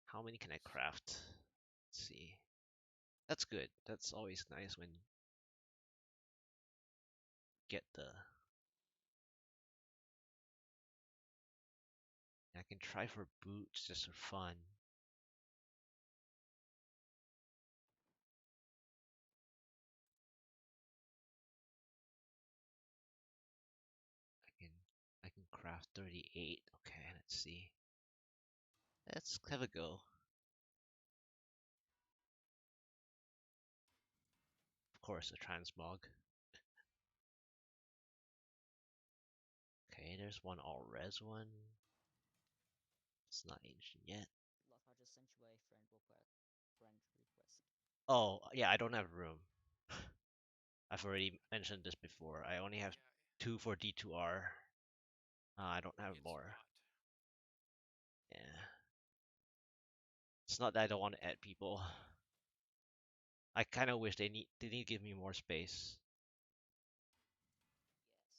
How many can I craft? Let's see. That's good. That's always nice when you get the... I can try for boots just for fun. I can I can craft 38. Okay, let's see. Let's have a go. Of course, a transmog. Okay, there's one all res one. It's not ancient yet. Look, I just sent you a friend request. Oh, yeah, I don't have room. I've already mentioned this before. I only have Yeah, 2 for D2R. I don't have it's more. not. Yeah. It's not that I don't want to add people. I kind of wish they need to give me more space. Yes.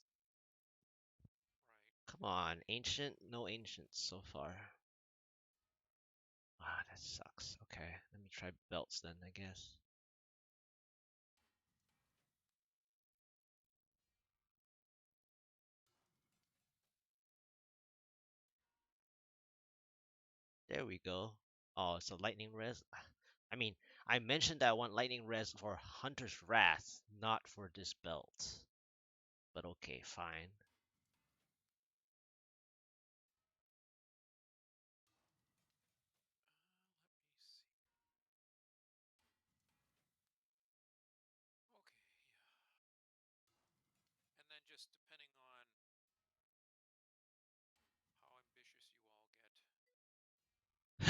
Right. Come on, ancient? No ancients so far. Ah, that sucks. Okay, let me try belts then, I guess. There we go. Oh, it's a lightning res. I mean, I mentioned that I want lightning res for Hunter's Wrath, not for this belt. But okay, fine. Let me see. Okay. And then just depending on how ambitious you all get, that could be a factor too. Yeah.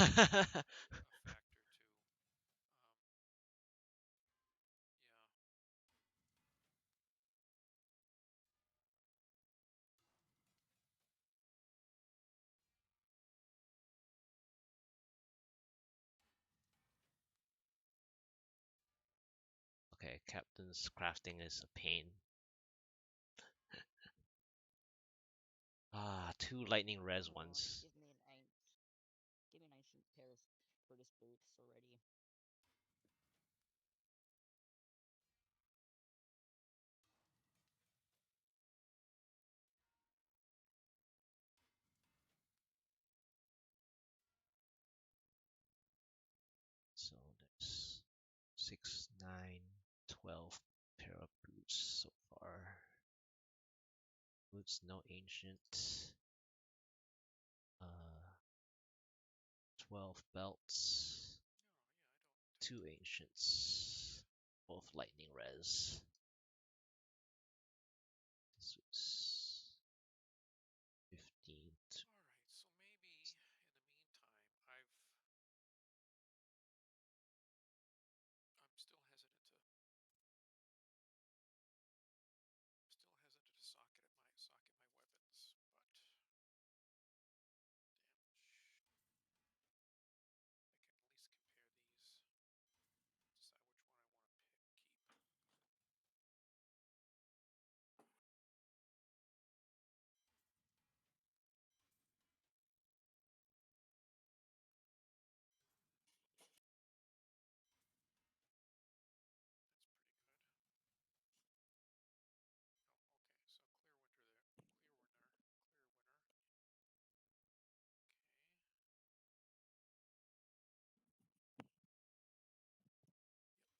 Okay, Captain's crafting is a pain. Ah, 2 lightning res Come on, ones. give me an ancient pair of British boots already. So there's 6, 9, 12 pair of boots so far. Boots, no ancient. 12 belts. Oh, yeah, I don't 2 think. ancients. Both lightning res. This was 15th. All right, so maybe in the meantime, I'm still hesitant to socket my weapons, but damage. I can at least compare these, decide which one I want to keep. That's pretty good. Oh, okay, so clear winter there. Clear winner. Clear winner. Okay.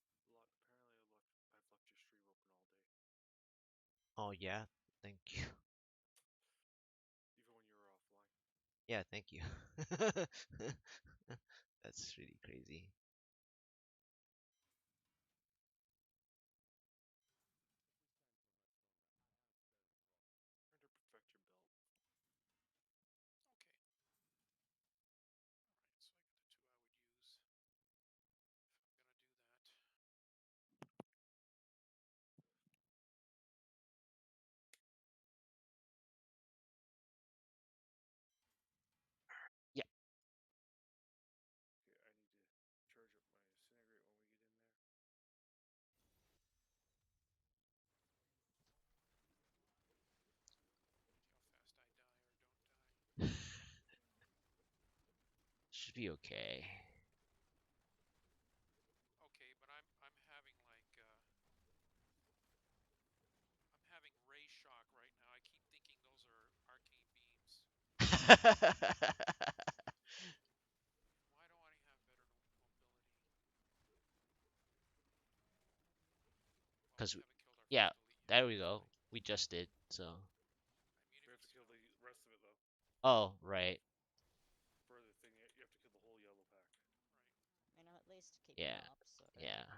Apparently I've left your stream open all day, Oh yeah, thank you. even when you were offline. Yeah, thank you. That's really crazy. Trying to perfect your belt. Okay. Alright, so I got the two I would use if I'm gonna do that. Yeah, should be okay. Okay, but I'm having like I'm having ray shock right now. I keep thinking those are arcane beams. Why don't I have better mobility? Well, Cause we haven't killed our yeah, first elite yet, there we go. thankfully. We just did so. I We have muted to for kill the smelling. rest of it though. Oh right, For the thing, you have to kill the whole yellow pack. Right. I mean, I'm at least keeping yeah, up, so. yeah. Okay.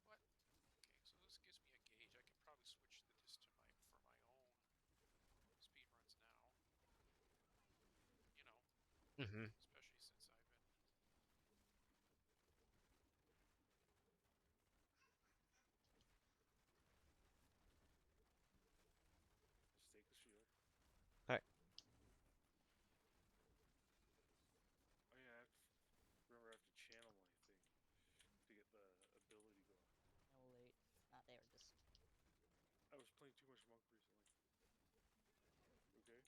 What? Okay, so this gives me a gauge. I can probably switch this to my for my own speed runs now. You know, Mhm. especially since I've been. Just take the shield. Alright. Oh yeah, remember I have to channel my thing to get the ability going. No loot. Not there, just. I was playing too much monk recently. Okay.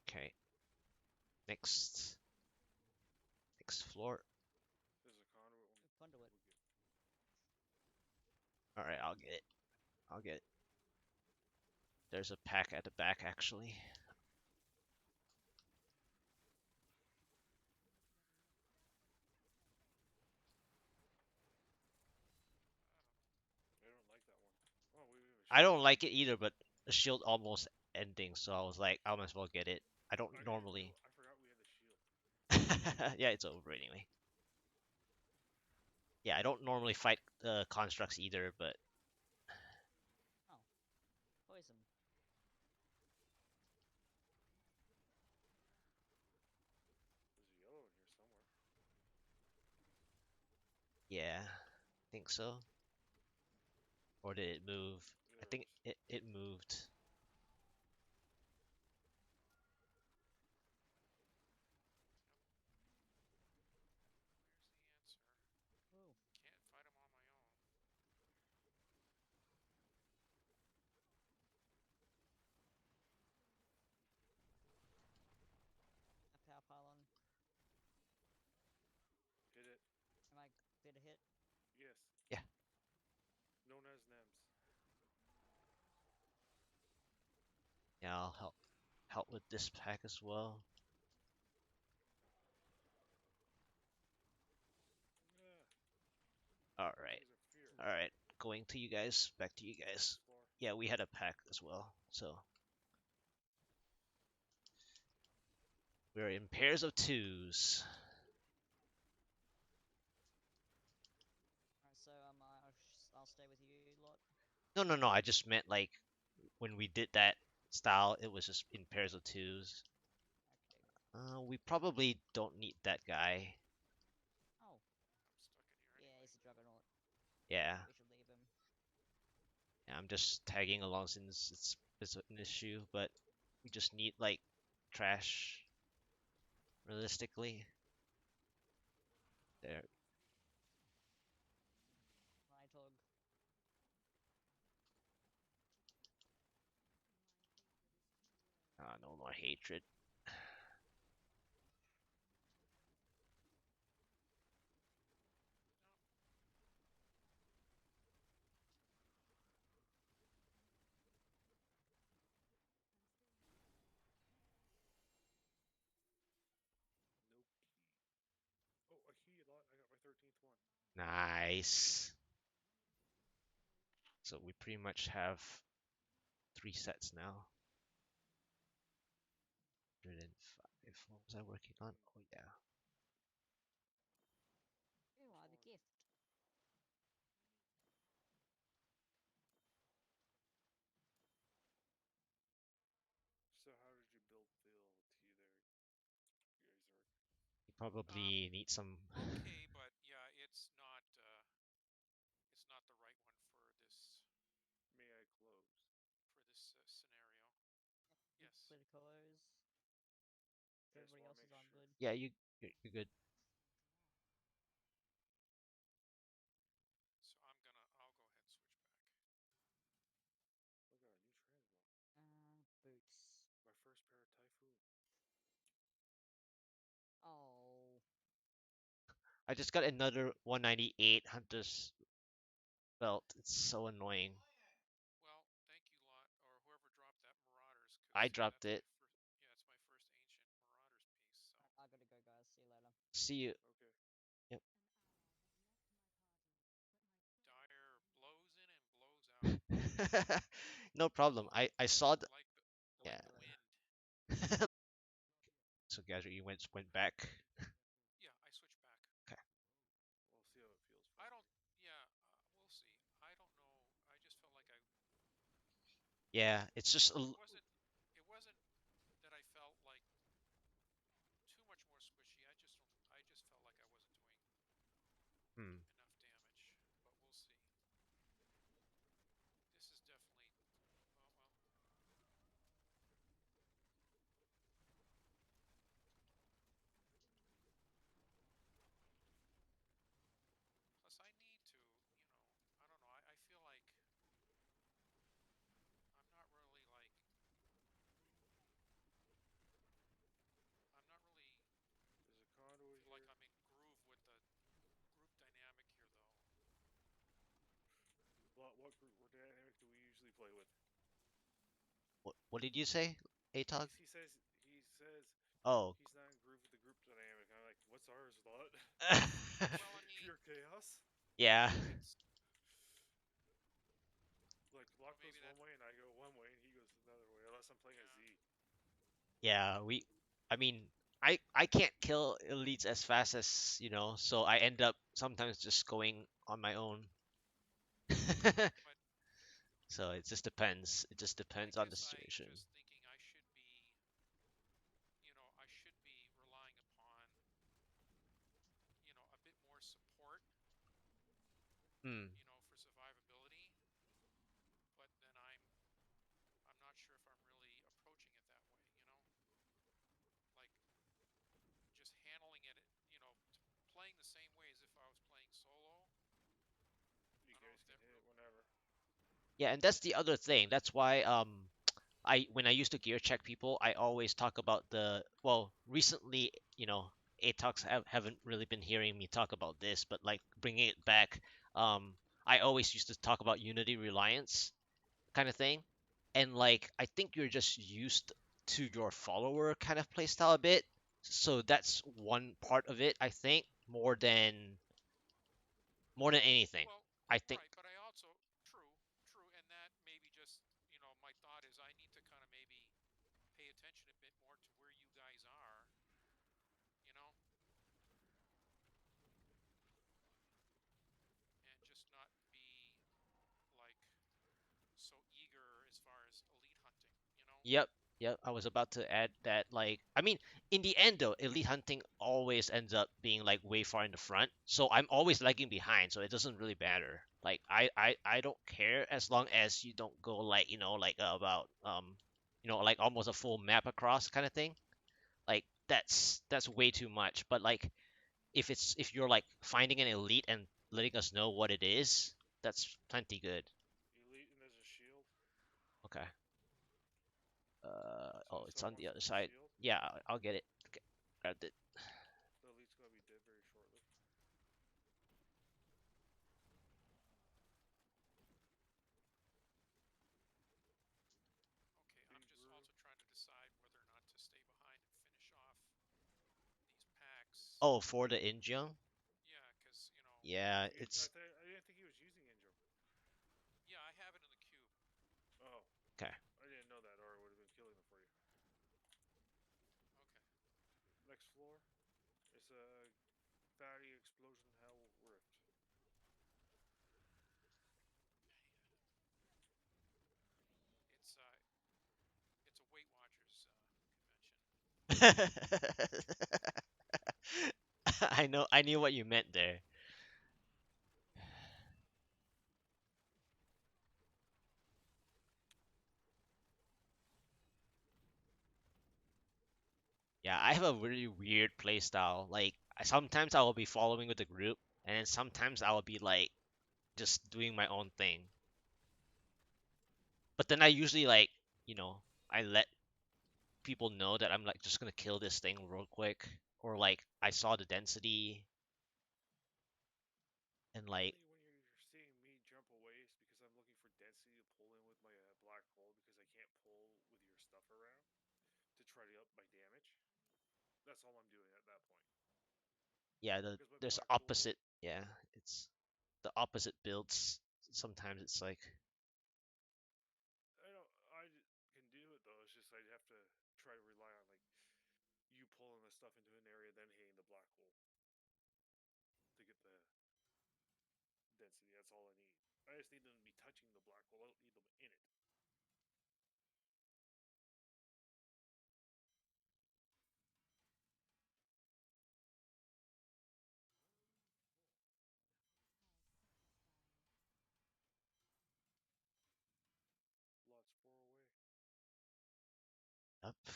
Okay. Next. Next floor. There's a conduit one. Ooh, conduit. We'll get. All right, I'll get it. I'll get it. There's a pack at the back actually. I don't like that one. Oh, we have a I shield don't too. like it either, but the shield almost ending, so I was like, I might as well get it. I don't I didn't normally. real. I forgot we had the shield. Yeah, it's over anyway. Yeah, I don't normally fight constructs either, but Oh. Poison. There's a yellow in here somewhere. yeah, I think so. Or did it move? I There it think is. it moved. Where's the answer? Ooh. Can't fight them on my own. A power pylon. Hit it. Am I good to hit? Yes. Yeah, Known as Nems. yeah, I'll help with this pack as well. Yeah. All That right, thing's a fear. all right. Going to you guys. Back to you guys. Next floor. Yeah, we had a pack as well, so we're in pairs of twos. Alright, so I'll stay with you lot. No, no, no. I just meant like when we did that style, it was just in pairs of twos. Okay. We probably don't need that guy. Oh, I'm stuck in here yeah, anyway. he's a juggernaut. Yeah, We should leave him. yeah, I'm just tagging along since it's an issue, but we just need like trash realistically. There. Nighthog. No more hatred. No, Nope. Oh, a key. I got my 13th one. Nice. So we pretty much have 3 sets now. 105. What was I working on? Oh yeah. Ooh, I have a gift. So how did you build the T there, Geyser? You probably need some. okay, but yeah, it's not. play the colors. I just Everybody want to else is make on sure. good. Yeah, you're good. So I'll go ahead and switch back. I got a new transmog. Boots. My first pair of Typhoon. Oh. I just got another 198 Hunter's belt. It's so annoying. Well, thank you lot, or whoever dropped that Marauders, I because dropped that's my it. first. Yeah, it's my first ancient Marauders piece. So I gotta go, guys. See you later. See you. Okay. Yep. Dire blows in and blows out, No problem. I saw the like yeah. the wind. So guys, you went back. Yeah, I switched back. Okay. We'll see how it feels for I me. don't. Yeah, we'll see. I don't know. I just felt like Yeah, it's just a it wasn't. It wasn't that I felt like too much more squishy. I just don't. I just felt like I wasn't doing hmm. enough damage. But we'll see. This is definitely. Oh well. Plus, I need to. I don't know. I feel like I'm not really like. I'm not really There's a conduit feel like here. I'm in groove with the group dynamic here, though. What group? What dynamic do we usually play with? What did you say, Atog? He says Oh. he's not in groove with the group dynamic. I'm like, what's ours, lot? Well, I mean, Pure chaos. Yeah. it's Like well, Locke goes maybe that. one way and I go one way and he goes another way. Unless I'm playing a Yeah. Z. Yeah, I mean, I can't kill elites as fast as, so I end up sometimes just going on my own. But So it just depends. It just I depends on the guess I situation. just thinking I should be relying upon, a bit more support, Hmm. for survivability. But then I'm not sure if I'm really approaching it that way. Like just handling it, playing the same way as if I was playing solo. You I don't know guys if can that hit it real. whenever. Yeah, and that's the other thing. That's why I when I used to gear check people, I always talk about recently, ATOX haven't really been hearing me talk about this, but like bringing it back, I always used to talk about unity reliance kind of thing. And like I think you're just used to your follower kind of playstyle a bit. So that's one part of it, I think, more than anything. Well, I think. right, but I also true, and that maybe just my thought is I need to kind of maybe pay attention a bit more to where you guys are, you know, and just not be like so eager as far as elite hunting. Yep, yep. I was about to add that, like, I mean, in the end, though, elite hunting always ends up being like way far in the front. So I'm always lagging behind, so it doesn't really matter. Like, I don't care as long as you don't go like, like about like almost a full map across kind of thing. Like that's way too much. But like, if you're like finding an elite and letting us know what it is, that's plenty good. Elite and there's a shield. Okay. So Oh, if it's someone on the wants to other go side. shield, Yeah, I'll get it. Okay, grabbed it. the elite's gonna be dead very shortly. Okay, I'm Big just brew. also trying to decide whether or not to stay behind and finish off these packs. Oh, for the Injun? Yeah, because Yeah, I it's didn't think he was using Injum. yeah, I have it in the cube. Oh, okay. I didn't know that, or I would have been killing them for you. Okay. Next floor is a fatty explosion hell rift. It's uh, it's a Weight Watchers convention. I knew what you meant there. Yeah, I have a really weird play style. Like sometimes I will be following with the group, and then sometimes I will be like just doing my own thing. But then I usually like, you know, I let people know that I'm like just gonna kill this thing real quick, or like I saw the density and like, Mainly when you're seeing me jump away is because I'm looking for density to pull in with my black hole because I can't pull with your stuff around to try to up my damage. That's all I'm doing at that point. yeah, Because my there's black hole, opposite. Yeah, it's the opposite builds. Sometimes it's like, I know can do it though. It's just I'd have to try to rely on like you pulling the stuff into an area, then hitting the black hole to get the density. That's all I need. I just need them to be touching the black hole. I don't need them in it. Lots 4 away. up. Oh,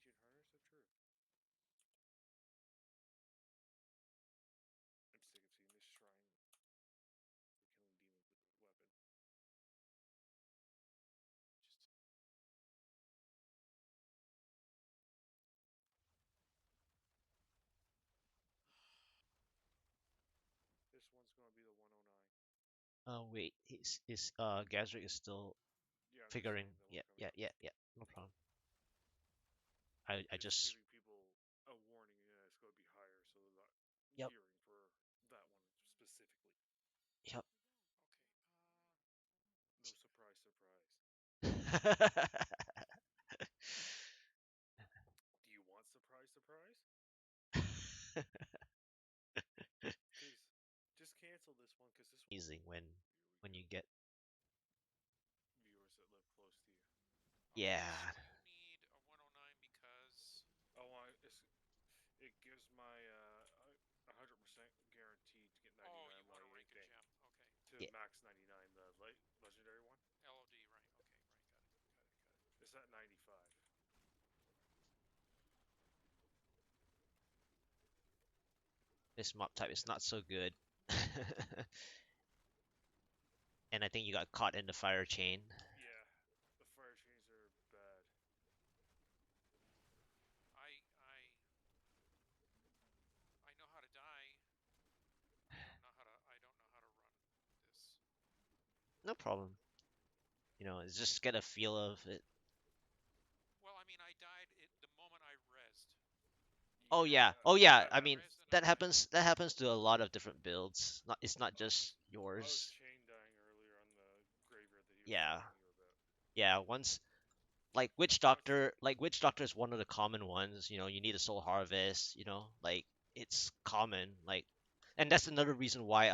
Ancient harness of truth. I'm sick of seeing this shrine for killing demons with this weapon. good. Just This one's gonna be the 109. Oh wait, his Gazric is still Yeah, I'm just figuring. saying that Yeah, we're coming yeah, up. yeah, yeah. No problem. I Just just giving people a warning. Yeah, it's gonna be higher, so they're not yep, gearing for that one specifically. yep. No surprise, surprise. Do you want surprise, surprise? Because just cancel this one, because this one. Amazing Here we when go. you get Viewers that live close to you. okay. So yeah. you need a 109 because Oh, it gives my 100% guaranteed to get oh, 99 you want my to rank a thing gem. Okay. to Yeah, max 99, the legendary one. LOD, right? Okay, right. Got it. Got it. Got it. It's at 95. this mob type is not so good. And I think you got caught in the fire chain. Yeah, the fire chains are bad. I know how to die. I don't know how to run this. No problem. It's just get a feel of it. Well, I mean, I died the moment I rezzed. Oh yeah. Yeah, Oh yeah. that I mean, Rezzed and I that died. happens that happens to a lot of different builds. It's not just I was yours. chain dying earlier on the graveyard that he was Yeah. telling you about. Yeah, once Once, Like Witch Doctor is one of the common ones, you need a soul harvest, like it's common, like, and that's another reason why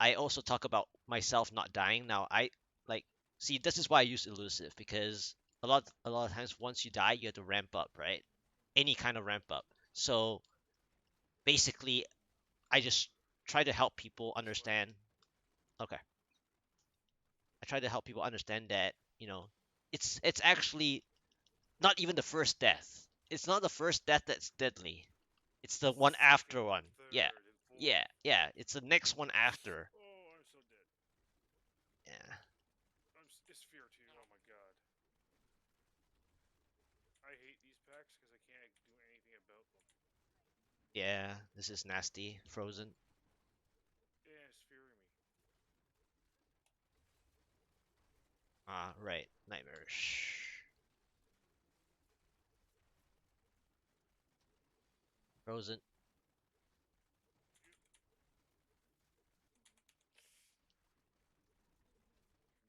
I also talk about myself not dying. Now I like see this is why I use elusive because a lot of times once you die you have to ramp up, right? Any kind of ramp up. So basically I just try to help people this way. understand. Okay. I try to help people understand that, it's actually not even the first death. It's not the first death that's deadly. It's the It's the one second after and one. Yeah. third and Yeah. fourth. Yeah. It's the next one after. Oh, I'm so dead. Yeah. It's fear too. No. Oh my god. I hate these packs because I can't do anything about them. Yeah. This is nasty. Frozen. Yeah, it's fearing me. Ah, right. Nightmarish. Frozen.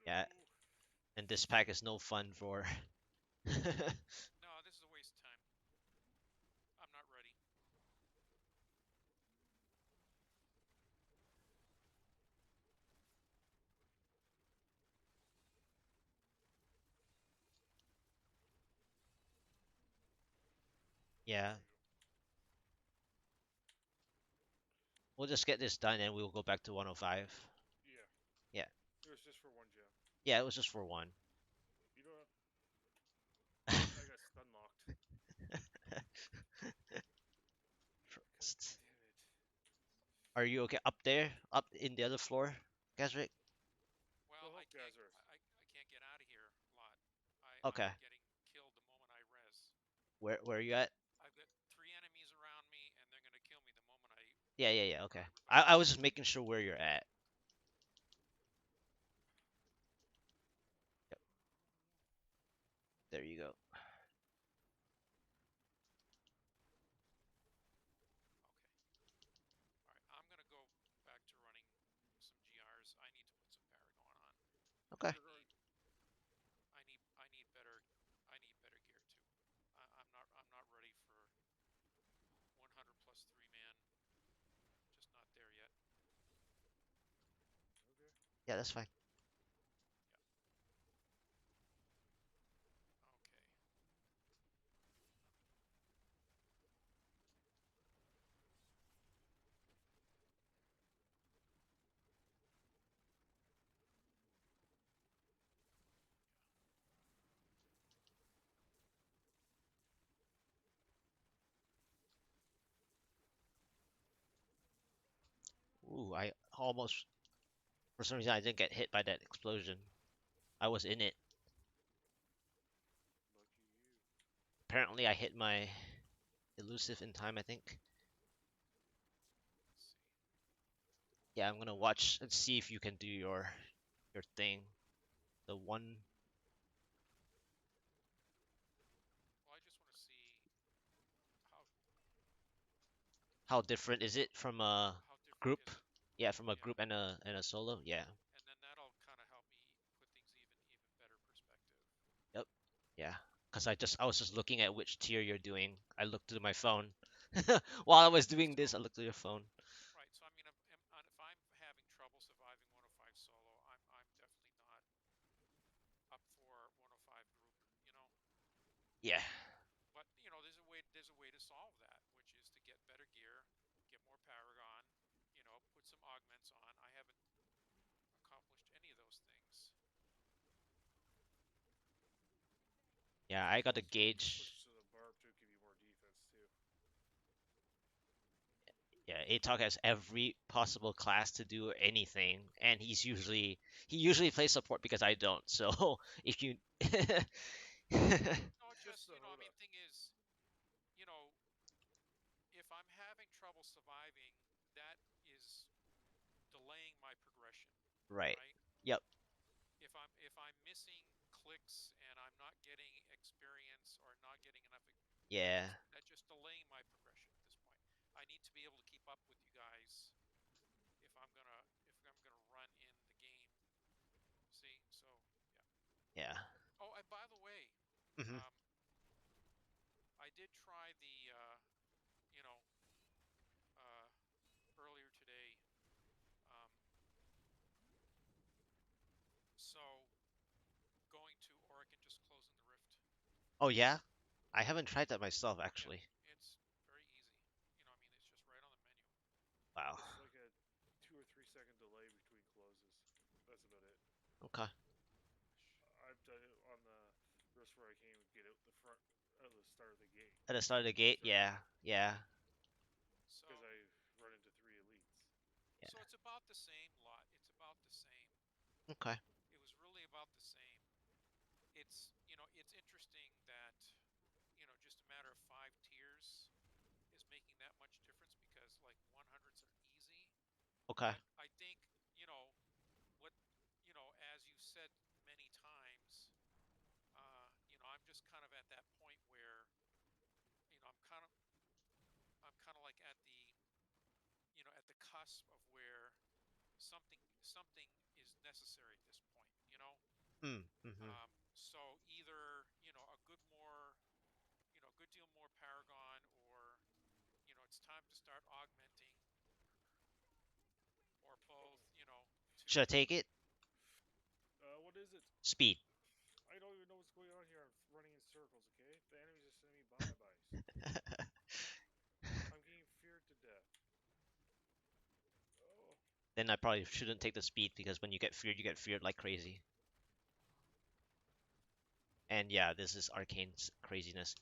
Yeah. No. And this pack is no fun for. No, this is a waste of time. I'm not ready. There Yeah. we go. We'll just get this done and we'll go back to 105. Yeah. Yeah. It was just for one gem. Yeah, it was just for one. You know what? I got stun locked. God First. damn it. Are you okay up there? Up in the other floor, Gazrick? Well, Go help Gazareth. I can't get out of here a lot. I'm Okay. getting killed the moment I res. Where are you at? I've got three enemies around me, and they're gonna kill me the moment Yeah, yeah, yeah. Okay. I I revive. was just making sure where you're at. Yep. There you go. Okay. All right. I'm gonna go back to running some GRs. I need to put some Paragon on. Okay. I need I need better gear too. I'm not ready for 100 plus 3 man. Just not there yet. Okay. Yeah, that's fine. Yeah. Okay. Ooh, I almost for some reason I didn't get hit by that explosion. I was in it. Lucky you. Apparently I hit my elusive in time, I think. Let's see. Yeah, I'm gonna watch and see if you can do your thing. The one Well, I just want to see how how different is it from a how different group? is it. Yeah, from a Yeah. group and a solo. Yeah. And then that'll kind of help me put things even better perspective. Yep. Yeah. Cause I was just looking at which tier you're doing. I looked through my phone. While I was doing this, I So looked through your phone. right. So I mean, if I'm having trouble surviving 105 solo, I'm definitely not up for 105 group. You know. Yeah. But there's a way to solve that, which is to get better gear, get more Paragon, put some augments on. I haven't accomplished any of those things. Yeah, There's I got a also gauge. switch to the barb to give you more defense too. Yeah, Atok has every possible class to do anything, and he usually plays support because I don't. So if you No, Just just the I mean, Hoda. thing is, you know, if I'm having trouble surviving, that is delaying my progression, right. right? Yep. If I'm missing clicks and I'm not getting experience or not getting enough, Yeah. that's just delaying my progression at this point. I need to be able to keep up with you guys if I'm gonna run in the game. See, so yeah. Yeah. Oh, and by the way, Hmm. um, I did try the you know uh, earlier today. Um, so going to Oric and just closing the rift. Oh yeah? I haven't tried that myself Yeah, actually. it's very easy. I mean, it's just right on the menu. Wow. It's like a 2 or 3 second delay between closes. That's about it. Okay. I've done it on the rest where I can't even get out the front at the start of the gate. At the start of the gate, Start yeah. Yeah. So, because I run into 3 elites. Yeah. so it's about the same lot. It's about the same. Okay. It was really about the same. It's interesting that, just a matter of 5 tiers is making that much difference because like 100s are easy. Okay. But I think, you know, what, as you said many times, I'm just kind of at that point where, you know, I'm kind of, I'm kind of like at the cusp of where something is necessary at this point. Mm. Mm-hmm. So either a good deal more Paragon, or it's time to start augmenting, or both. To Should I take it? What is it? Speed. I don't even know what's going on here. I'm running in circles, okay? The enemies are sending me bye-byes. I'm getting feared to death. Oh, Then I probably shouldn't take the speed because when you get feared like crazy. And yeah, this is Arcane's craziness.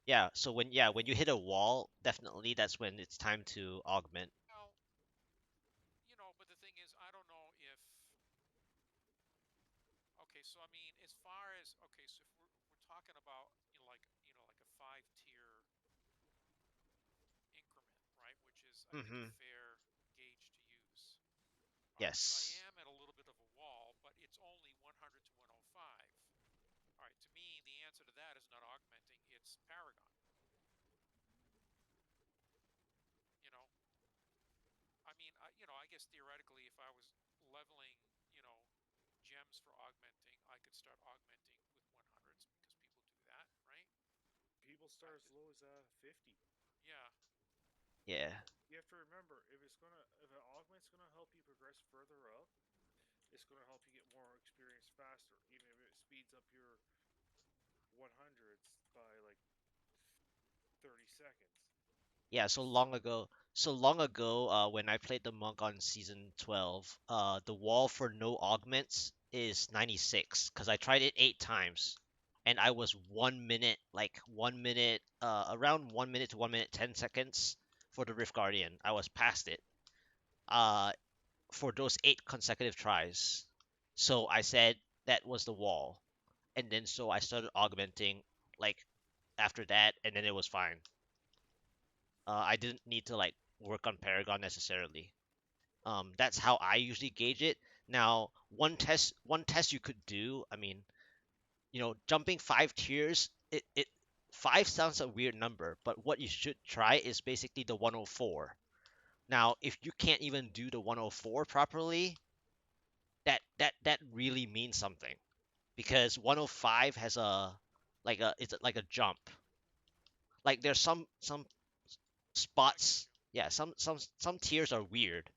Yeah, so when you hit a wall, definitely that's when it's time to augment. Well, but the thing is, I don't know if. Okay, so I mean, as far as okay, so if we're talking about like a 5 tier increment, right? Which is I think a Hmm. fair gauge to use. All right, so I Yes. am at a little bit of a wall, but it's only 100 to 105. All right, to me, the answer to that is not augmenting; it's Paragon. You know, I mean, I guess theoretically, if I was leveling, you know, gems for augmenting, I could start augmenting with 100s because people do that, right? People I, start as low as 50. yeah, Yeah. You have to remember, if an augment's gonna help you progress further up, it's gonna help you get more experience faster, even if it speeds up your 100s by like 30 seconds. Yeah, So so long ago, when I played the monk on season 12, the wall for no augments is 96 because I tried it 8 times, and I was 1 minute, like 1 minute, around 1 minute to 1 minute 10 seconds for the Rift Guardian. I was past it, uh, for those 8 consecutive tries. So I said that was the wall, and then so I started augmenting like after that, and then it was fine. I didn't need to like work on Paragon necessarily. That's how I usually gauge it. Now, one test you could do. I mean, jumping 5 tiers. It five sounds a weird number, but what you should try is basically the 104. Now, if you can't even do the 104 properly, that really means something because 105 has it's like a jump. Like there's some I got spots. you. Yeah, some tiers are weird,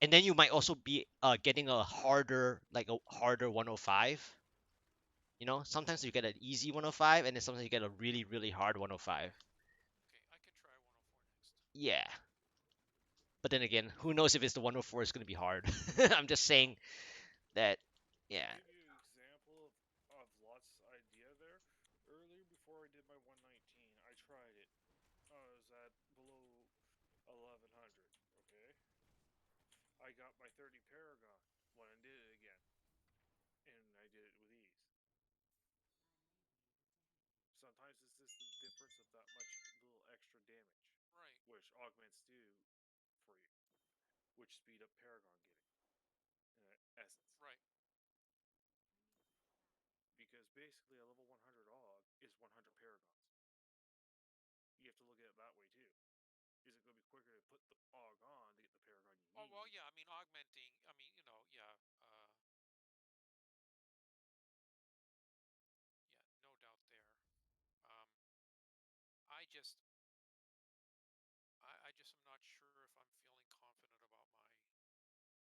and then you might also be getting a harder 105. Sometimes you get an easy 105, and then sometimes you get a really really hard 105. Okay, I can try 104 next. Yeah, but then again, who knows if it's the 104 is going to be hard? I'm just Well, saying that. to Yeah. give you an example of Lot's idea there, earlier before I did my 119, I tried it. I was at below 1100. Okay, I got my 30 Paragon when I did it again, and I did it with ease. Sometimes it's just the difference of that much little extra damage, right, which augments do for you, which speed up Paragon getting, in essence. right. Because basically a level 100 aug is 100 Paragons. You have to look at it that way too. Is it going to be quicker to put the aug on to get the Paragon you Oh well, need? yeah. I mean, augmenting. I mean, yeah, yeah. No doubt there. Um, I just, I just am not sure if I'm feeling confident about my ancient gear though.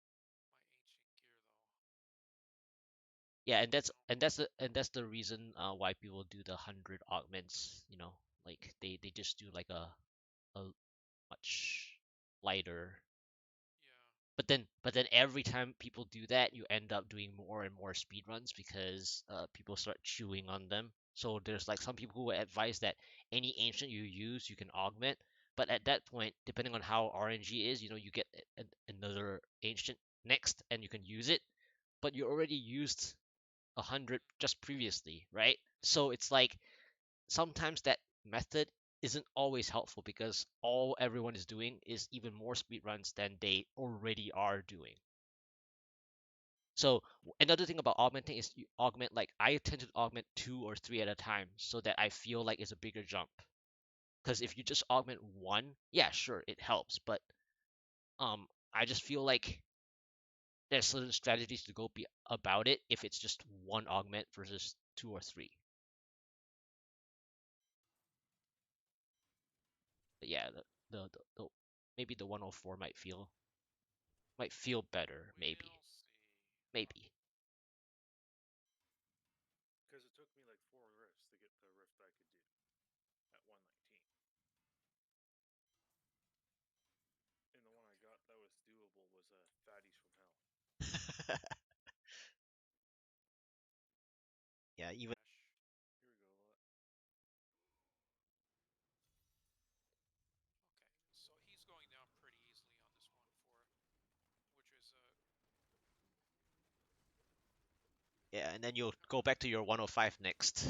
Yeah, and You that's know. and that's the and that's the reason why people do the 100 augments. Like they just do like a much lighter. Yeah. But then every time people do that, you end up doing more and more speed runs because people start chewing on them. So there's like some people who advise that any ancient you use, you can augment. But at that point, depending on how RNG is, you get another ancient next, and you can use it. But you already used 100 just previously, right? So it's like sometimes that method isn't always helpful because all everyone is doing is even more speedruns than they already are doing. So another thing about augmenting is you augment like I tend to augment two or three at a time so that I feel like it's a bigger jump. Because if you just augment one, yeah, sure, it helps, but I just feel like there's certain strategies to go be about it if it's just one augment versus two or three. But yeah, the maybe the 104 might feel better, maybe. We'll see. Maybe. Because it took me like 4 rifts to get the rift I could do at 119. And the one I got that was doable was Fatties from Hell. Yeah, even Sesh. Here we go. Okay, so he's going down pretty easily on this one for, which is yeah, and then you'll go back to your 105 next.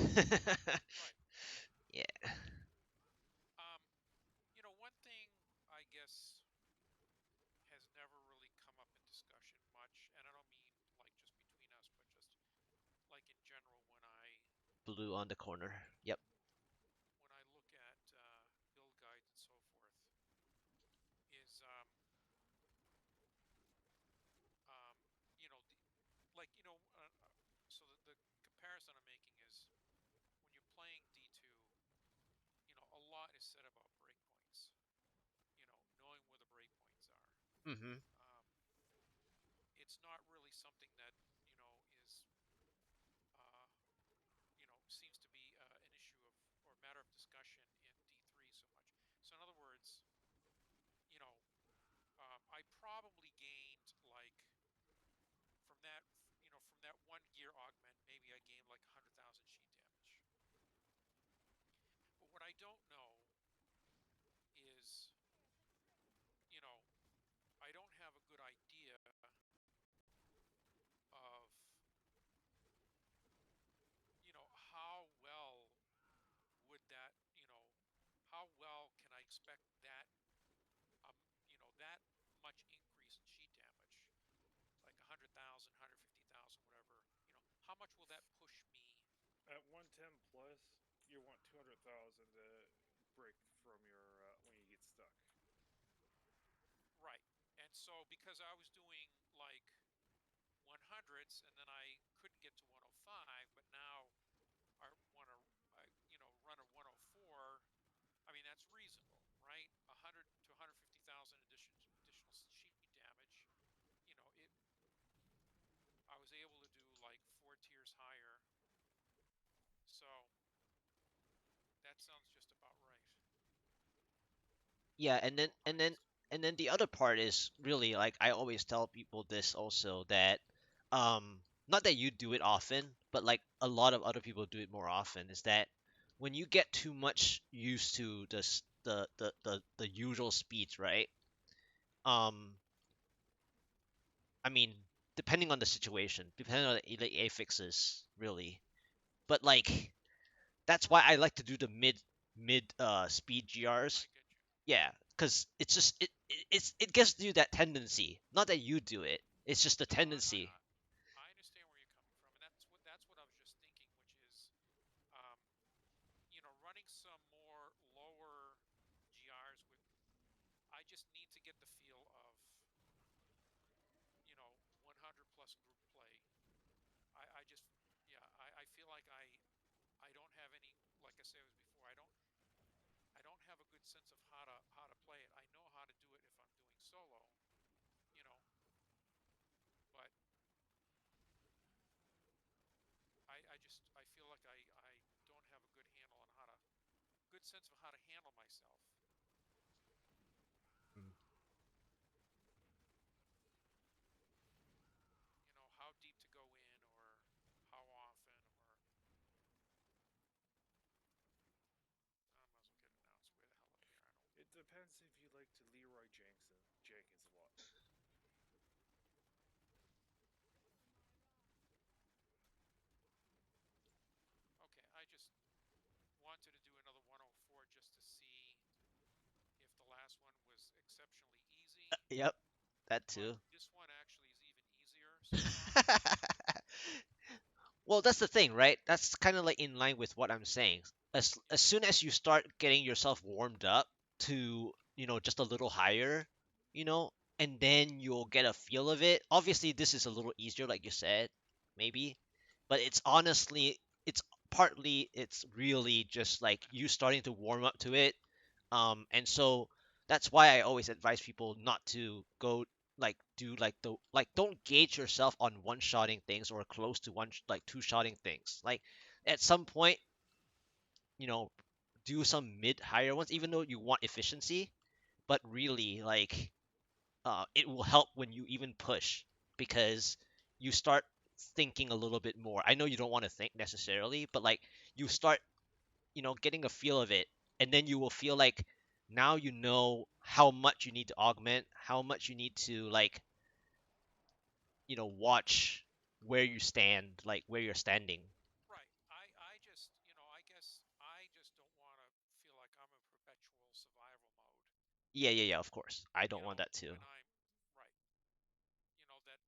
right. Yeah. Um, one thing I guess has never really come up in discussion much, and I don't mean like just between us, but just like in general Blue on the corner. Yep. when I look at build guides and so forth, is um, you know, the, like so the comparison I'm making is when you're playing D2, a lot is said about breakpoints. Knowing where the breakpoints are. Mm-hmm. Um, it's not really something that is uh, seems to be an issue of or matter of discussion in D3 so much. So in other words, you know, I probably gained like from that one gear augment, maybe I gained like 100,000 sheet damage. But what I don't know is, you know, I don't have a good idea of, how well would that, how well can I expect that, um, that much increase in sheet damage, like 100,000, 150,000, whatever, how much will that push me? At 110 plus, you want 200,000 to break from your when you get stuck. Right. And so because I was doing like 100s and then I couldn't get to 105, but now I want to, run a 104. I mean, that's reasonable, right? 100 to 150,000 additional sheet damage. It. I was able to do like 4 tiers higher, so that sounds just about right. Yeah, So I just, and then the other part is really like I always tell people this also that not that you do it often, but like a lot of other people do it more often is that when you get too much used to the usual speeds, right? Um I mean, depending on the situation, depending on the affixes, really. But like that's why I right. like to do the mid speed I GRs. get you. Yeah, because it's just it gives you that tendency. Not that you do it. It's just the No, tendency. I understand where you're coming from, and that's what I was just thinking, which is, um, running some more lower GRs with. I just need to get the feel of, 100 plus group play. I just, yeah, I feel like I don't have any, like I said before, I don't have a good sense of how to play it. I know how to do it if I'm doing solo, you know, but I feel like I don't have a good handle on good sense of how to handle myself. Mm. How deep to go in or how often or I might as well get it now. It's way the hell up here. I don't. It depends if you like to Leroy Jenkins a lot. Okay, I just wanted to do another 104 just to see if the last one was exceptionally easy, Yep, that but too. this one actually is even easier so far. Well, that's the thing, right? That's kind of like in line with what I'm saying. As Yeah. soon as you start getting yourself warmed up to, just a little higher, and then you'll get a feel of it. Obviously, this is a little easier, like you said, maybe, but it's honestly, it's partly, it's really just like you starting to warm up to it. And so that's why I always advise people not to go like do like the like don't gauge yourself on one shotting things or close to like two shotting things. Like at some point, you know, do some mid higher ones, even though you want efficiency, but really like it will help when you even push because you start thinking a little bit more. I know you don't want to think necessarily, but like you start, getting a feel of it, and then you will feel like now you know how much you need to augment, how much you need to like, watch where you stand, like where you're standing. Right. I just, I guess I just don't want to feel like I'm in perpetual survival mode. Yeah, yeah, yeah, of course. I don't want that too. When I'm right. That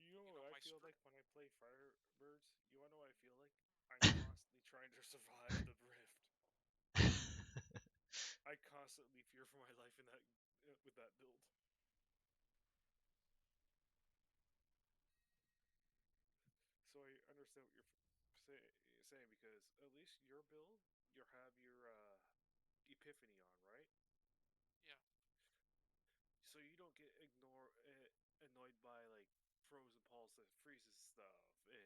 You know what I my feel sprint. like when I play Firebirds? You wanna know what I feel like? I'm constantly trying to survive the rift. I constantly fear for my life in that with that build. So I understand what you're saying because at least your build, you have your epiphany on, right? Yeah. So you don't get annoyed by like frozen pulse that freezes stuff and fear.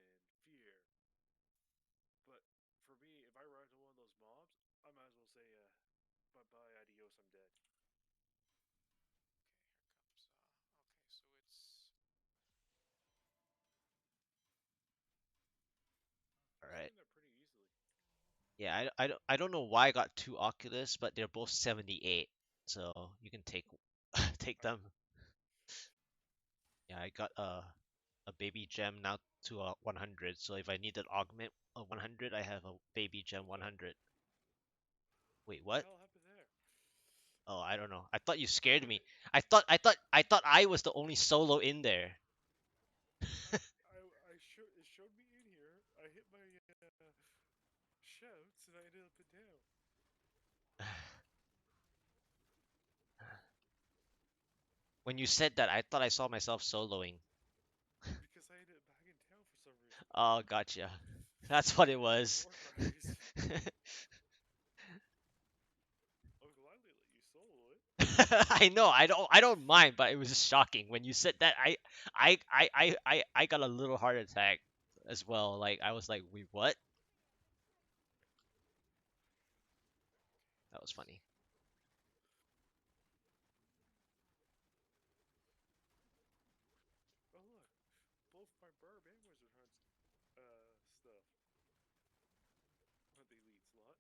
But for me, if I run into one of those mobs, I might as well say, bye bye, adios, I'm dead. Okay. Here comes. Okay. So it's. All You're right. saying that pretty easily. Yeah, I don't know why I got two Oculus, but they're both 78, so you can take take I them. Yeah, I got a baby gem now to a 100, so if I need an augment a 100, I have a baby gem what 100. Wait, the what? hell happened there? Oh, I don't know. I thought you scared me. I thought I was the only solo in there. It showed me in here. I hit my shouts and I ended up in down When you said that, I thought I saw myself soloing. because I ended up back in town for some reason. Oh, gotcha. That's what it It was was. more crazy. I'll gladly let you solo it. I know. I don't mind, but it was just shocking when you said that. I got a little heart attack as well. Like I was like, wait, what? That was funny. Oh look, both my barb and wizard hunts stuff on the elite slot.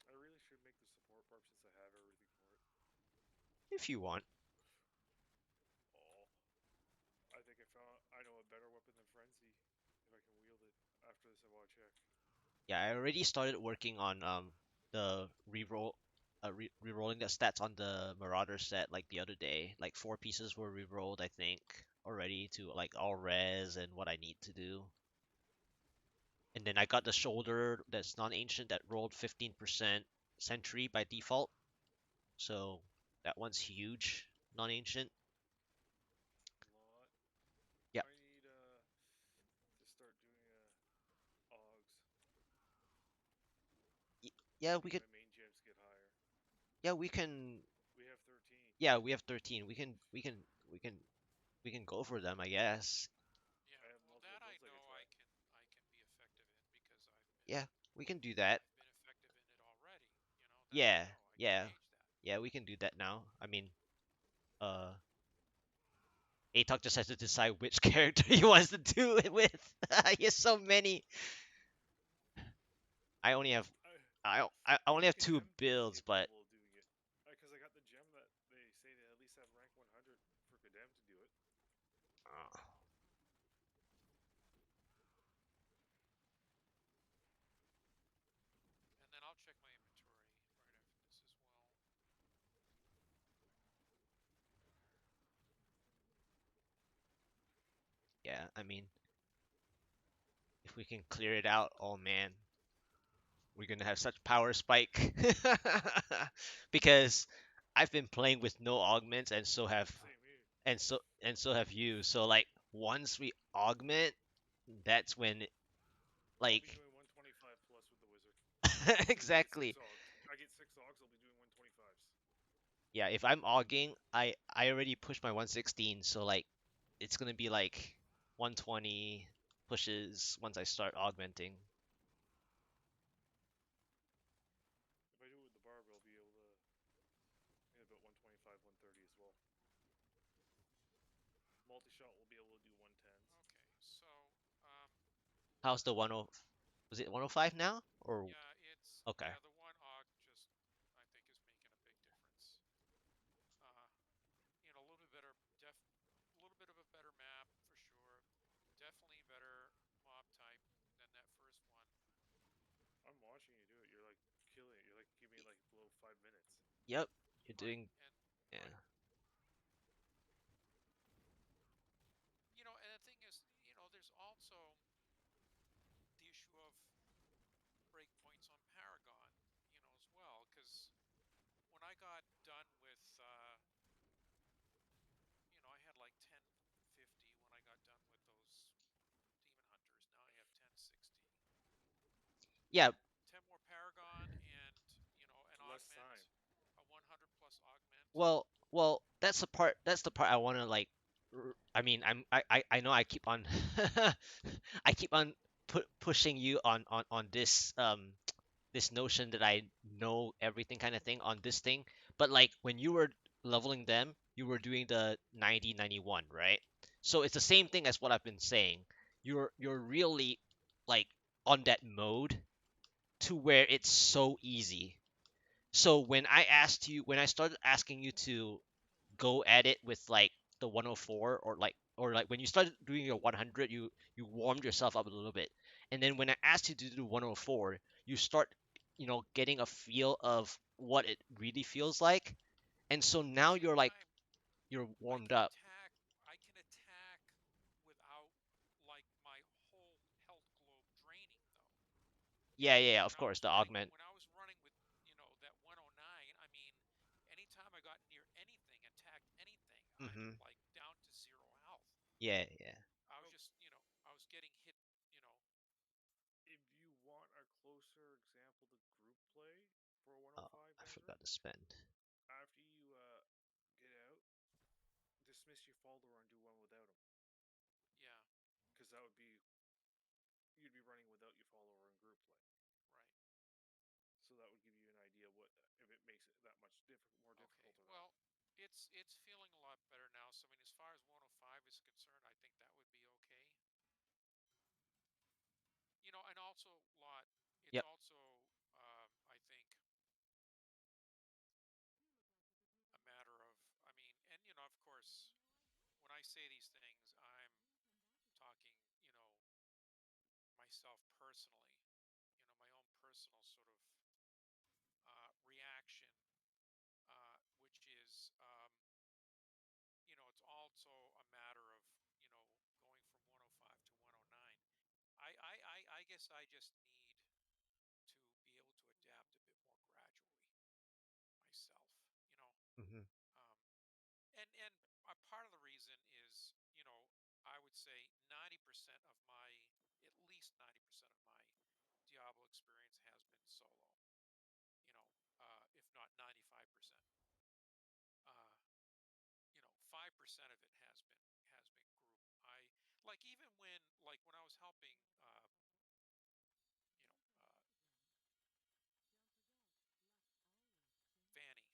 I really should make the support barb since I have everything for it. If you want. Oh, I think I know a better weapon than frenzy if I can wield it. After this, I want to check. Yeah, I already started working on the reroll, rerolling the stats on the Marauder set like the other day. Like four pieces were rerolled, I think, already to like all res and what I need to do. And then I got the shoulder that's non-ancient that rolled 15% sentry by default. So that one's huge, non-ancient. Lot. Yeah, I need to start doing augs. yeah, I we need could. my main gems get higher. Yeah, we can. We have 13. Yeah, we have 13. We can go for them, I guess. Yeah. I have Well, multiple that I builds I know could try. I can be effective in because Yeah, we can do that. I've been effective in it already. That I Yeah, know. I can yeah, gauge that. yeah, we can do that now. I mean, uh, Atok just has to decide which character he wants to do it with. He has so many. I only have I only I have two am builds, but capable of doing it. Because I got the gem that they say they at least have rank 100 for Kadem to do it. uh, And then I'll check my inventory right after this as well. yeah, I mean, if we can clear it out, oh man, we're gonna have such power spike. Because I've been playing with no augments, and so have Same here. and so have you. So like once we augment, that's when I'll be like doing 125 plus with the wizard. As soon as I get exactly. 6 augs. I get 6 augs, I'll be doing 125s. Yeah, if I'm auging, I already pushed my 116, so like it's gonna be like 120 pushes once I start augmenting. If I do it with the barb, I'll be able to hit about 125 multi-shot will be able to do 110s. Okay, so um, How's the 10? Was it 105 now? Or yeah, it's okay. yeah the one og just I think is making a big difference. Uh, a little bit better, a little bit of a better map for sure. Definitely better mob type than that first one. I'm watching you do it. You're like killing it. You're like giving me like below 5 minutes. Yep, you're Right, doing and yeah. right, and the thing is, there's also the issue of breakpoints on Paragon, as well, because when I got done with, I had like 1050 when I got done with those demon hunters. Now I have 1060. Yeah, 10 more Paragon and, an Less time. augment, a 100 plus augment. well, that's the part I want to like I mean, I know I keep on I keep on pushing you on this this notion that I know everything kind of thing on this thing. But like when you were leveling them, you were doing the 90-91, right? So it's the same thing as what I've been saying. You're really like on that mode to where it's so easy. So when I started asking you to go at it with like the 104 or like when you started doing your 100, you warmed yourself up a little bit, and then when I asked you to do 104, you start getting a feel of what it really feels like, and so At the now same you're like time, you're I warmed can up. attack. I can attack without like my whole health globe draining, though. Yeah, yeah, yeah, When of I course was the running, augment. with that 109, I mean, anytime I got near anything, attacked anything, I'm Hmm. like down to zero health. Yeah, yeah. I was Oh, just, I was getting hit, you know. if you want a closer example to group play for a Oh, 105 I Desert, forgot to spend. after you get out, dismiss your follower and do one without him. Yeah, Because that would be, you'd be running without your follower in group play. right. So that would give you an idea what if it makes it that much more Okay. difficult or not. Well, it's feeling a lot better now. So I mean, as far as 105 is concerned, I think that would be okay. And also, lot. It's Yep. also, I think, a matter of. I mean, and of course, when I say these things, I'm talking, myself personally. My own personal sort of reaction, which is, it's also a matter of, going from 105 to 109. I guess I just need to be able to adapt a bit more gradually myself, you know. Hmm. Um, and a part of the reason is, I would say 90% of my, at least 90% of my Diablo experience has been solo, if not 95%. 5% of it has been group. I like even when I was helping, you know, Fanny,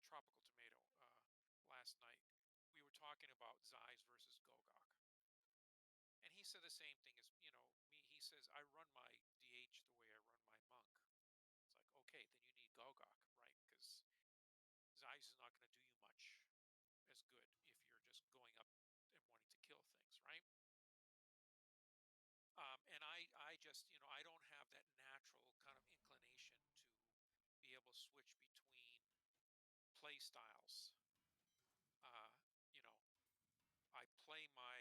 Tropical Tomato, last night, we were talking about Zeiss versus Gogok. And he said the same thing as, me. He says, I run my DH the way I run my monk. It's like, okay, then you need Gogok, right? Because Zeiss is not going to do you much as good if you're just going up and wanting to kill things, right? And I just, I don't have that natural kind of inclination to be able to switch between play styles. Uh, you know, I play my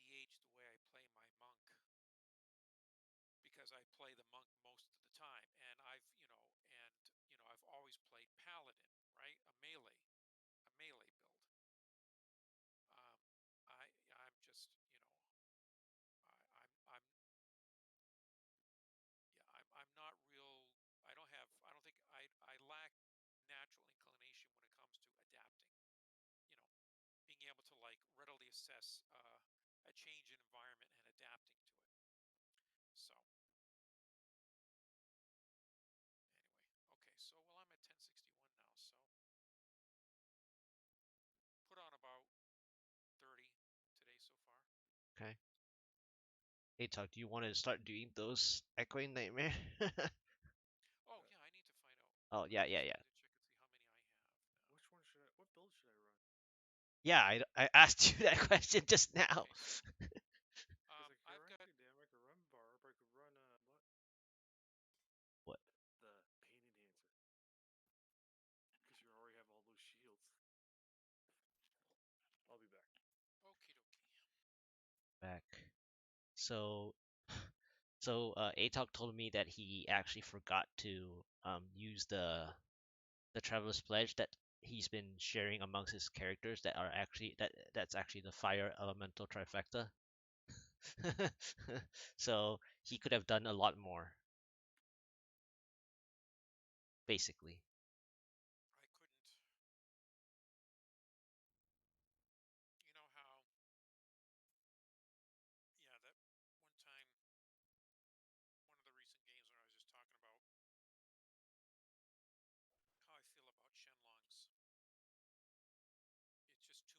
DH the way I play my monk because I play the monk most of the time, and I've always played paladin, right? A melee build. Um, I'm just, I'm yeah, I'm not real. I don't think I lack natural inclination when it comes to adapting. You know, being able to like readily assess a change in environment and adapting to it. So anyway, okay. So well, I'm at 1061 now. So Okay. Hey, Talk, do you want to start doing those echoing nightmare? Oh yeah, I need to find out. Oh, I yeah, yeah, just yeah. need to check and see how many I have now. Which one should I? What build should I run? Yeah, I asked you that question just now. Okay, so Because I could I've run got Kingdom, I could run Barb, I could run what? What? The Pain Enhancer. Because you already have all those shields. I'll be back. okie dokie. Back. So, Atok told me that he actually forgot to use the Traveler's Pledge that he's been sharing amongst his characters that are actually that's actually the fire elemental trifecta. So he could have done a lot more, basically. I couldn't. You know how? Yeah, that one time, one of the recent games when I was just talking about how I feel about Shenlongs. It's just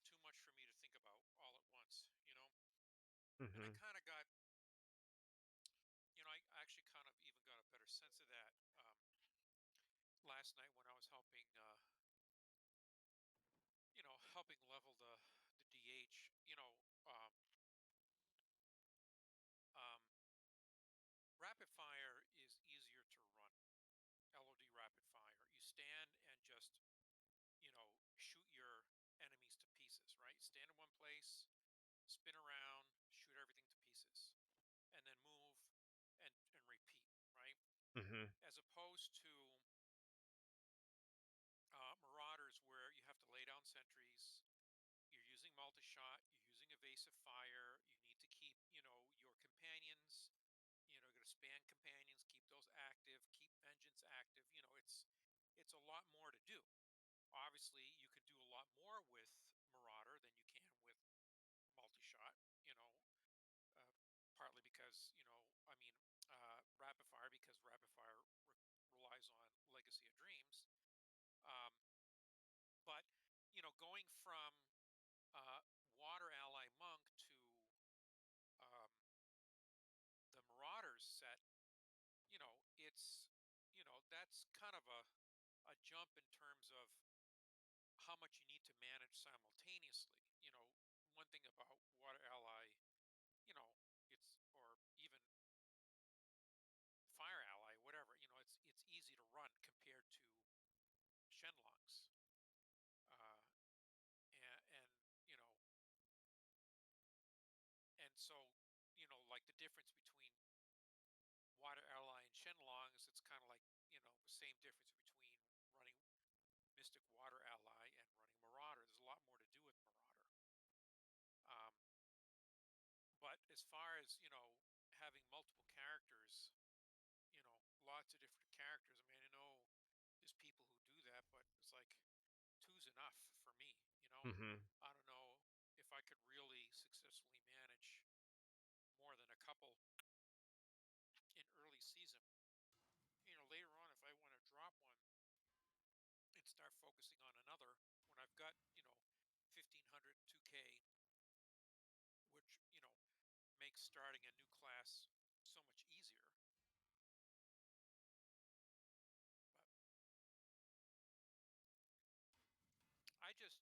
too much for me to think about all at once, you know. And I Hmm. kind of got, I actually kind of even got a better sense of that last night when I was helping, helping level the DH. Um, um, rapid fire is easier to run. LOD rapid fire. You stand and just, shoot your enemies to pieces, right? Stand in one place, spin around, shoot everything to pieces, and then move and repeat, right? Hmm. As opposed to Marauders, where you have to lay down sentries, you're using multi-shot, you're using evasive fire, you need to keep, your companions, you're going to span companions, keep those active, keep vengeance active. It's a lot more to do. Obviously, you could do a lot more with Marauder than you can with multi-shot, you know, uh, partly because, rapid fire, because rapid fire relies on Legacy of Dreams. Um, but, going from uh, Water Ally Monk to um, the Marauders set, that's kind of a jump in terms of how much you need to manage simultaneously. One thing about Water Ally, or even Fire Ally, whatever, it's easy to run compared to Shenlong's. And you know, and so, like the difference between Water Ally and Shenlong's, it's kind of like, the same difference between running Mystic Water Ally and running Marauder. There's a lot more to do with Marauder. Um, but as far as, having multiple characters, lots of different characters. I mean, I know there's people who do that, but it's like two's enough for me. Hmm. I don't know if I could really successfully manage more than a couple in early season. Later on, if I want to drop one and start focusing on another, when I've got, 1500, 2K, which, makes starting a new class so much easier. But I just,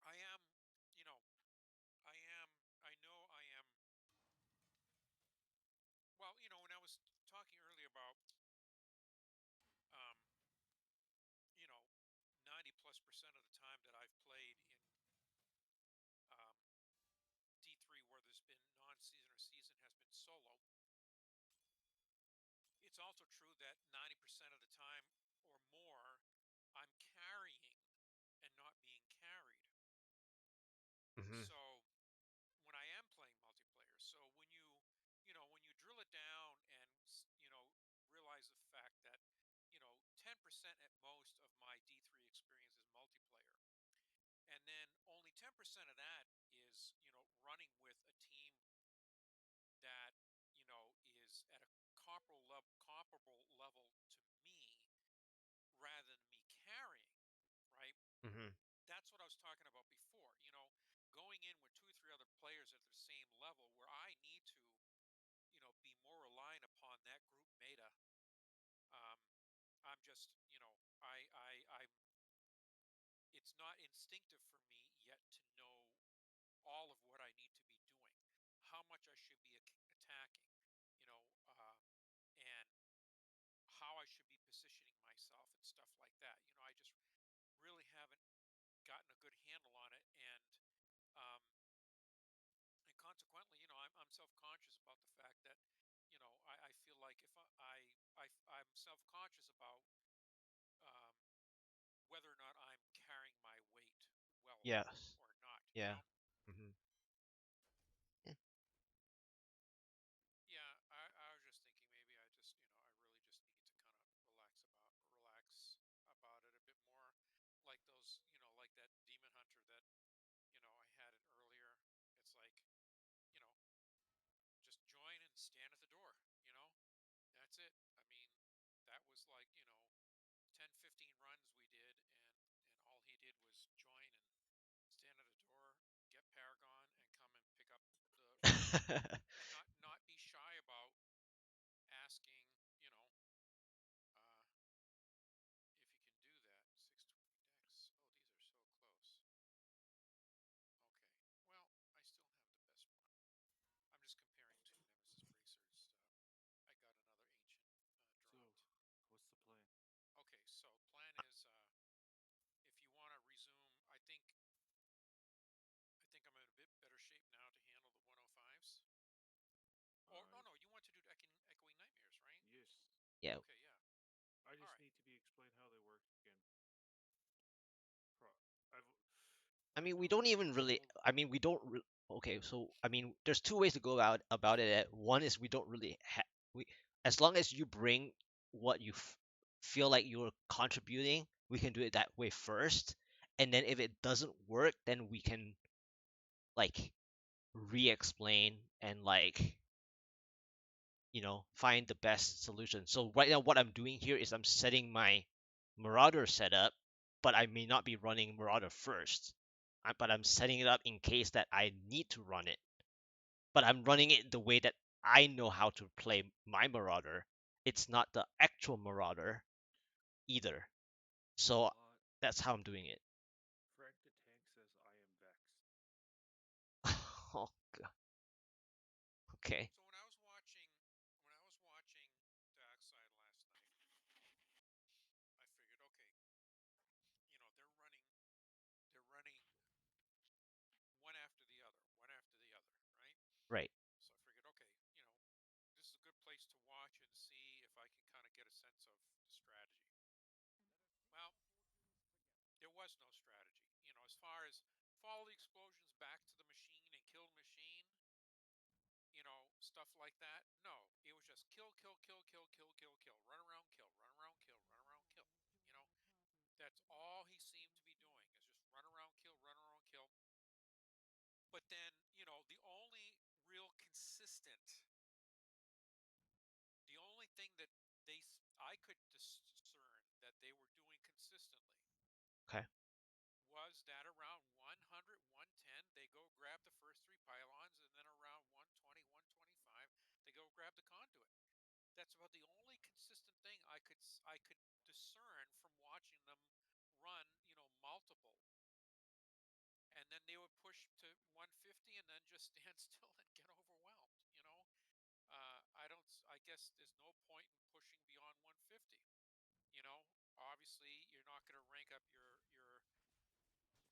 I am, you know, I am, I know I am, well, when I was talking earlier about, um, 90+% of the time that I've played in um, D3 where there's been non-season or season has been solo. It's also true that 90% of the time or more, I'm carrying and not being carried. Hmm. So when I am playing multiplayer, so when you drill it down and realize the fact that 10% at most of my D3 experience is multiplayer, and then only 10% of that is running with a team that is at a comparable level to me rather than me carrying, right? Hmm. That's what I was was talking about before. Going in with 2 or 3 other players at the same level, where I need to, be more reliant upon that group meta. Um, I'm just, I'm. It's not instinctive for me yet to know all of what I need to be doing, how much I should be attacking, you know, uh, and how I should be positioning myself and stuff like that. I just really haven't gotten a good handle on it, um, and consequently, I'm self-conscious about the fact that, I feel like if I'm self-conscious about um, whether or not I'm carrying my weight well enough Yes. or not. Yeah. Hmm. Yeah, I was just thinking maybe I really just need to kind of relax about it a bit more, like like that demon hunter that I had it earlier. It's like, you know, just join and stand at the door. That's it. I mean, that was like 10, 15 runs we did, and all he did was join and stand at a door, get Paragon, and come and pick up the loot, and not be shy about asking, you know, uh, if you can do that. 620 decks. Oh, these are so close. Okay. Well, I still have the best run. I'm just comparing two Nemesis Bracers. I got another ancient So, dropped. what's the plan? Okay, so plan is if you want to resume, I think I'm in a bit better shape now to handle the 105s. Or no, no, you want to do echoing nightmares, right? Yes. Yeah. Okay, yeah. I All just right. need to be explained how they work again. I've I like mean, we the don't last even really. couple. I mean, we don't. Okay, so I mean, there's two ways to go about it. One is we don't really we as long as you bring what you feel like you're contributing, we can do it that way first, and then if it doesn't work, then we can like re-explain and like find the best solution. So right now, what I'm doing here is I'm setting my Marauder setup, but I may not be running Marauder first. But I'm setting it up in case that I need to run it. But I'm running it the way that I know how to play my Marauder. It's not the actual Marauder either. So that's how I'm doing it. Frank the Tank says I am vexed. Oh god. Okay. So when I was watching Darkside last night, I figured, okay, they're running one after the other, one after the other, right? Right. So I figured, okay, this is a good place to watch and see if I can kind of get a sense of the strategy. Well, there was no strategy. As far as follow the explosions back to the machine and kill the machine, stuff like that. No, it was just kill, kill, kill, kill, kill, kill, kill, run around, kill, run around, kill, run around, kill. You know, that's all he seemed to be doing is just run around, kill, run around, kill. But then, real consistent, the only thing that I could discern that they were doing consistently Okay. was that around 100, 110, they go grab the first three pylons, and then around 120, 125, they go grab the conduit. That's about the only consistent thing I could discern from watching them run, multiple. And then they would push to 150 and then just stand still and get overwhelmed. I don't. I guess there's no point in pushing beyond 150. Obviously you're not going to rank up your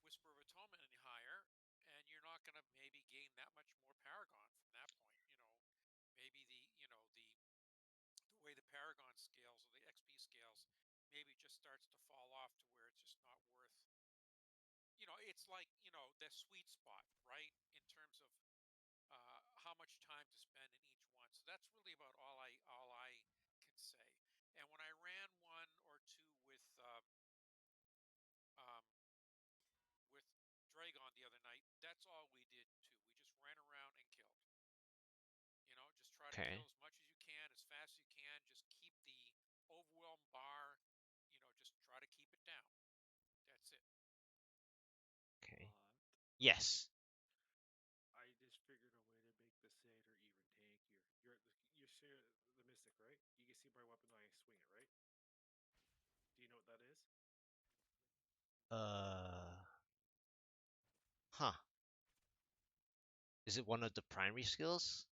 Whisper of Atonement any higher, and you're not going to maybe gain that much more Paragon from that point. Maybe the way the Paragon scales or the XP scales maybe just starts to fall off to where it's just not worth. It's like the sweet spot, right? In terms of how much time to spend in each one. So that's really about all I can say. And when I ran one or two um, with Dragon the other night, that's all we did too. We just ran around and killed. Just try to kill Okay. as much as you can, as fast as you can. Just keep the overwhelm bar. Just try to keep it down. That's it. Yes. I just figured a way to make the satyr even tankier. You're the mystic, right? You can see my weapon when I swing it, right? Do you know what that is? Uh, huh. Is it one of the primary skills?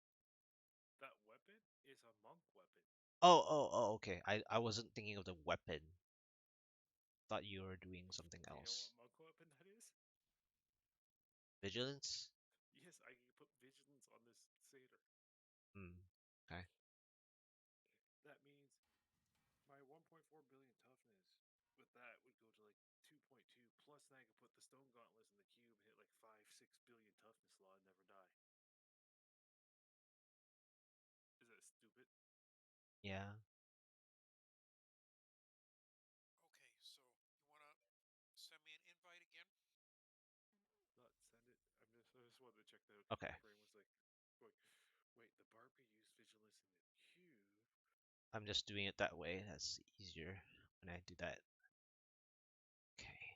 That weapon is a monk weapon. Okay. I wasn't thinking of the weapon. Thought you were doing something Do you know else. what monk weapon that is? Vigilance? Yes, I can put vigilance on this satyr. Hmm. Okay. That means my 1.4 billion toughness with that would go to like 2.2. Plus, then I could put the stone gauntlets in the cube and hit like 5, 6 billion toughness law and never die. Is that stupid? Yeah. Okay, so you wanna send me an invite again? Not send it. I just wanted to check that out because Okay. my brain was like, going, wait, the barb can use vigilance in the cube. I'm just doing it that way. That's easier when I do that. Okay.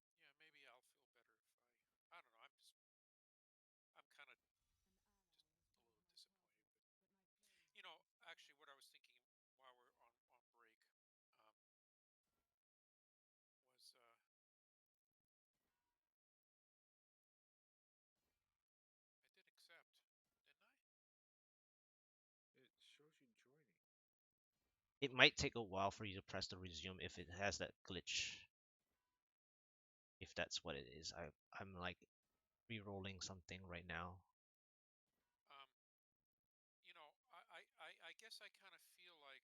Well, Yeah, maybe I'll feel better if I don't know. I'm kind of just a little disappointed, but actually, what I was thinking while we're on break um, was I did accept, didn't I? it shows you joining. It might take a while for you to press the resume if it has that glitch. If that's what it is. I'm like re-rolling something right now. I guess I kind of feel like